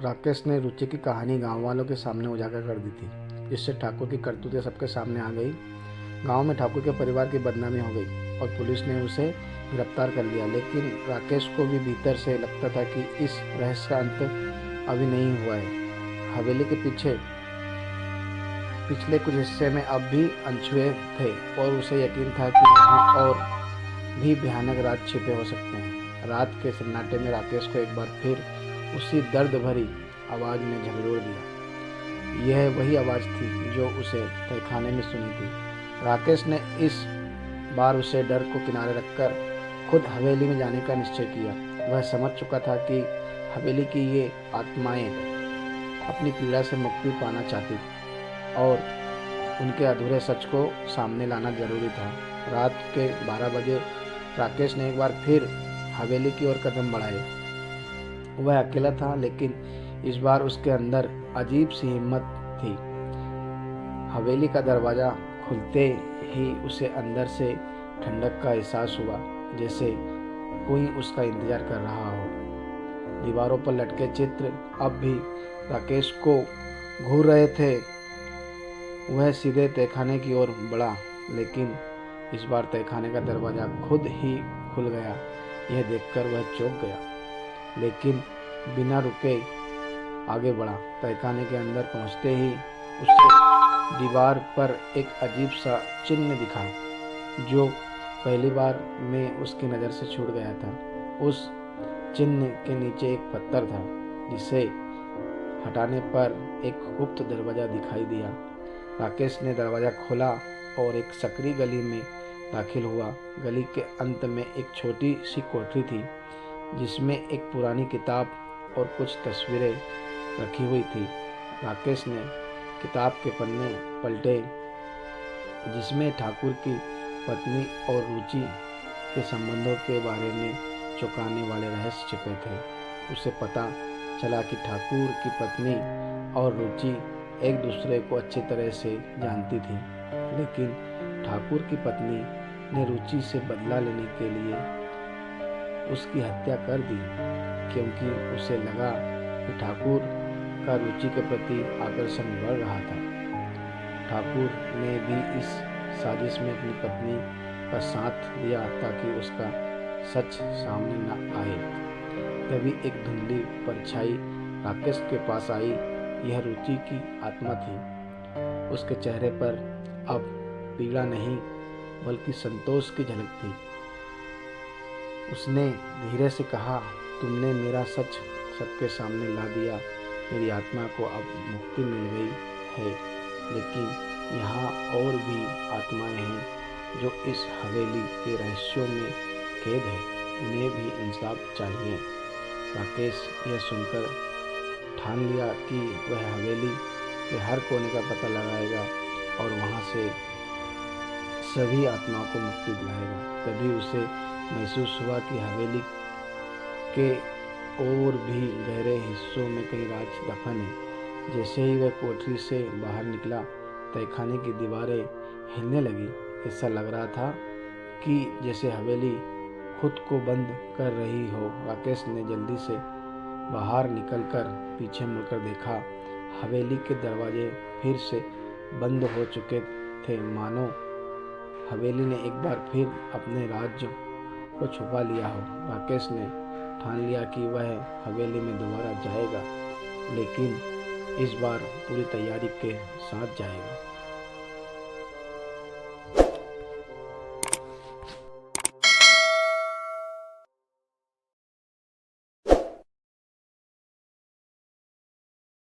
राकेश ने रुचि की कहानी गांव वालों के सामने उजागर कर दी थी, जिससे ठाकुर की करतूतें सबके सामने आ गई। गांव में ठाकुर के परिवार की बदनामी हो गई और पुलिस ने उसे गिरफ्तार कर लिया। लेकिन राकेश को भी भीतर से लगता था कि इस रहस्य का अंत अभी नहीं हुआ है। हवेली के पिछले कुछ हिस्से में अब भी अनछुए थे और उसे यकीन था कि वहाँ और भी भयानक राज छिपे हो सकते हैं। रात के सन्नाटे में राकेश को एक बार फिर उसी दर्द भरी आवाज़ ने झकझोर दिया। यह वही आवाज़ थी जो उसे तहखाने में सुनी थी। राकेश ने इस बार उसे डर को किनारे रखकर खुद हवेली में जाने का निश्चय किया। वह समझ चुका था कि हवेली की ये आत्माएं अपनी पीड़ा से मुक्ति पाना चाहती थी और उनके अधूरे सच को सामने लाना जरूरी था। रात के 12 बजे राकेश ने एक बार फिर हवेली की ओर कदम बढ़ाए। वह अकेला था, लेकिन इस बार उसके अंदर अजीब सी हिम्मत थी। हवेली का दरवाज़ा खुलते ही उसे अंदर से ठंडक का एहसास हुआ, जैसे कोई उसका इंतजार कर रहा हो। दीवारों पर लटके चित्र अब भी राकेश को घूर रहे थे। वह सीधे तहखाने की ओर बढ़ा, लेकिन इस बार तहखाने का दरवाज़ा खुद ही खुल गया। यह देखकर वह चौंक गया, लेकिन बिना रुके आगे बढ़ा। तहखाने के अंदर पहुंचते ही उसे दीवार पर एक अजीब सा चिन्ह दिखा, जो पहली बार में उसकी नज़र से छूट गया था। उस चिन्ह के नीचे एक पत्थर था, जिसे हटाने पर एक गुप्त दरवाज़ा दिखाई दिया। राकेश ने दरवाज़ा खोला और एक सकरी गली में दाखिल हुआ। गली के अंत में एक छोटी सी कोठरी थी, जिसमें एक पुरानी किताब और कुछ तस्वीरें रखी हुई थी। राकेश ने किताब के पन्ने पलटे, जिसमें ठाकुर की पत्नी और रुचि के संबंधों के बारे में चौंकाने वाले रहस्य छिपे थे। उसे पता चला कि ठाकुर की पत्नी और रुचि एक दूसरे को अच्छी तरह से जानती थी, लेकिन ठाकुर की पत्नी ने रुचि से बदला लेने के लिए उसकी हत्या कर दी, क्योंकि उसे लगा कि ठाकुर का रुचि के प्रति आकर्षण बढ़ रहा था। ठाकुर ने भी इस साजिश में अपनी पत्नी का साथ दिया ताकि उसका सच सामने न आए। तभी एक धुंधली परछाई राकेश के पास आई। यह रुचि की आत्मा थी। उसके चेहरे पर अब पीड़ा नहीं, बल्कि संतोष की झलक थी। उसने धीरे से कहा, तुमने मेरा सच सबके सामने ला दिया। मेरी आत्मा को अब मुक्ति मिल गई है, लेकिन यहाँ और भी आत्माएं हैं जो इस हवेली के रहस्यों में कैद है। उन्हें भी इंसाफ चाहिए। राकेश यह सुनकर ठान लिया कि वह हवेली के हर कोने का पता लगाएगा और वहाँ से सभी आत्माओं को मुक्ति दिलाएगा। तभी उसे महसूस हुआ कि हवेली के और भी गहरे हिस्सों में कई राज दफन है। जैसे ही वह कोठरी से बाहर निकला, तहखाने की दीवारें हिलने लगी। ऐसा लग रहा था कि जैसे हवेली खुद को बंद कर रही हो। राकेश ने जल्दी से बाहर निकलकर पीछे मुड़कर देखा। हवेली के दरवाजे फिर से बंद हो चुके थे, मानो हवेली ने एक बार फिर अपने राज्य को छुपा लिया हो। राकेश ने ठान लिया कि वह हवेली में दोबारा जाएगा, लेकिन इस बार पूरी तैयारी के साथ जाएगा।